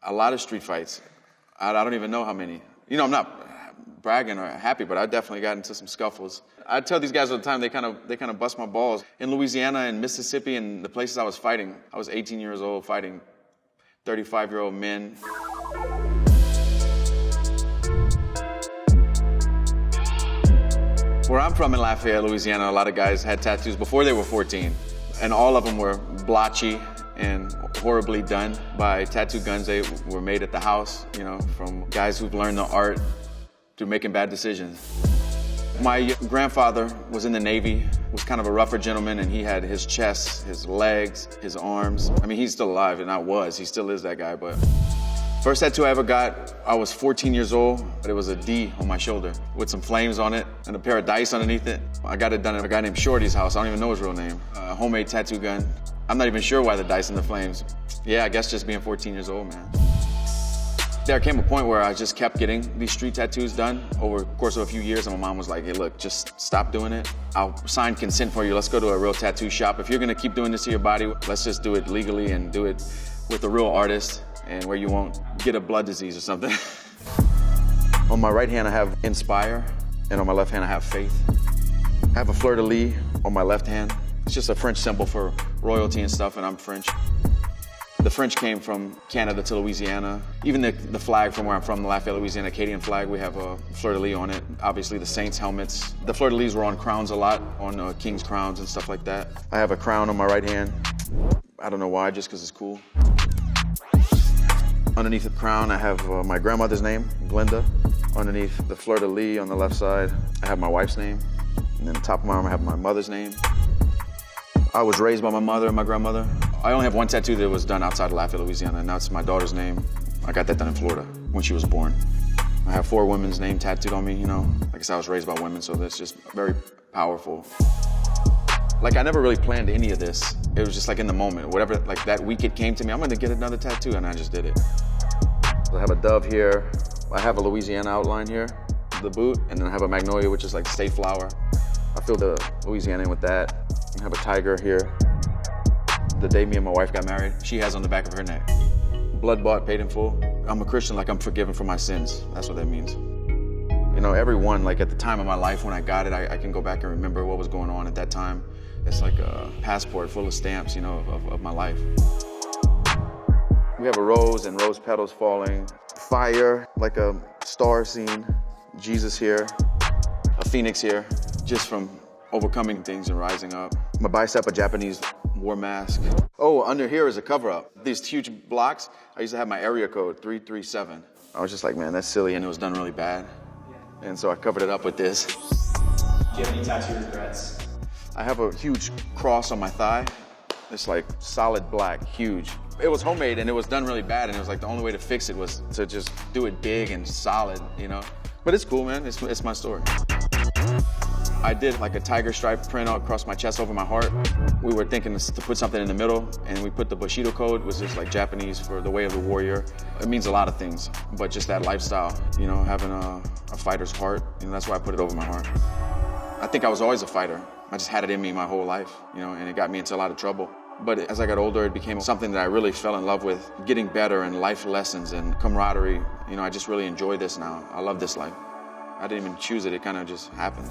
A lot of street fights. I don't even know how many. You know, I'm not bragging or happy, but I definitely got into some scuffles. I tell these guys all the time, they kind of bust my balls. In Louisiana and Mississippi and the places I was fighting, I was 18 years old fighting 35-year-old men. Where I'm from in Lafayette, Louisiana, a lot of guys had tattoos before they were 14. And all of them were blotchy and horribly done by tattoo guns. They were made at the house, you know, from guys who've learned the art to making bad decisions. My grandfather was in the Navy, was kind of a rougher gentleman, and he had his chest, his legs, his arms. I mean, he's still alive, and he still is that guy, but first tattoo I ever got, I was 14 years old, but it was a D on my shoulder with some flames on it and a pair of dice underneath it. I got it done at a guy named Shorty's house. I don't even know his real name. A homemade tattoo gun. I'm not even sure why the dice and the flames. Yeah, I guess just being 14 years old, man. There came a point where I just kept getting these street tattoos done over the course of a few years, and my mom was like, hey, look, just stop doing it. I'll sign consent for you. Let's go to a real tattoo shop. If you're gonna keep doing this to your body, let's just do it legally and do it with a real artist and where you won't get a blood disease or something. On my right hand, I have Inspire, and on my left hand, I have Faith. I have a fleur-de-lis on my left hand. It's just a French symbol for royalty and stuff, and I'm French. The French came from Canada to Louisiana. Even the flag from where I'm from, the Lafayette, Louisiana Acadian flag, we have a fleur-de-lis on it. Obviously the Saints helmets. The fleur-de-lis were on crowns a lot, on king's crowns and stuff like that. I have a crown on my right hand. I don't know why, just because it's cool. Underneath the crown, I have my grandmother's name, Glenda. Underneath the fleur-de-lis on the left side, I have my wife's name. And then the top of my arm, I have my mother's name. I was raised by my mother and my grandmother. I only have one tattoo that was done outside of Lafayette, Louisiana, and that's my daughter's name. I got that done in Florida when she was born. I have 4 women's names tattooed on me, you know. Like I said, I was raised by women, so that's just very powerful. Like, I never really planned any of this. It was just like in the moment. Whatever, like that week it came to me, I'm gonna get another tattoo, and I just did it. So I have a dove here. I have a Louisiana outline here, the boot, and then I have a magnolia, which is like the state flower. I filled the Louisiana in with that. I have a tiger here. The day me and my wife got married, she has on the back of her neck. Blood bought, paid in full. I'm a Christian, like I'm forgiven for my sins. That's what that means. You know, everyone, like at the time of my life when I got it, I can go back and remember what was going on at that time. It's like a passport full of stamps, you know, of my life. We have a rose and rose petals falling. Fire, like a star scene. Jesus here, a phoenix here, just from overcoming things and rising up. My bicep, a Japanese war mask. Oh, under here is a cover-up. These huge blocks, I used to have my area code, 337. I was just like, man, that's silly, and it was done really bad. And so I covered it up with this. Do you have any tattoo regrets? I have a huge cross on my thigh. It's like solid black, huge. It was homemade and it was done really bad, and it was like the only way to fix it was to just do it big and solid, you know? But it's cool, man, it's my story. I did like a tiger stripe print across my chest over my heart. We were thinking to put something in the middle, and we put the Bushido code, which is like Japanese for the way of the warrior. It means a lot of things, but just that lifestyle, you know, having a fighter's heart, you know, that's why I put it over my heart. I think I was always a fighter. I just had it in me my whole life, you know, and it got me into a lot of trouble. But as I got older, it became something that I really fell in love with, getting better and life lessons and camaraderie. You know, I just really enjoy this now. I love this life. I didn't even choose it, it kind of just happened.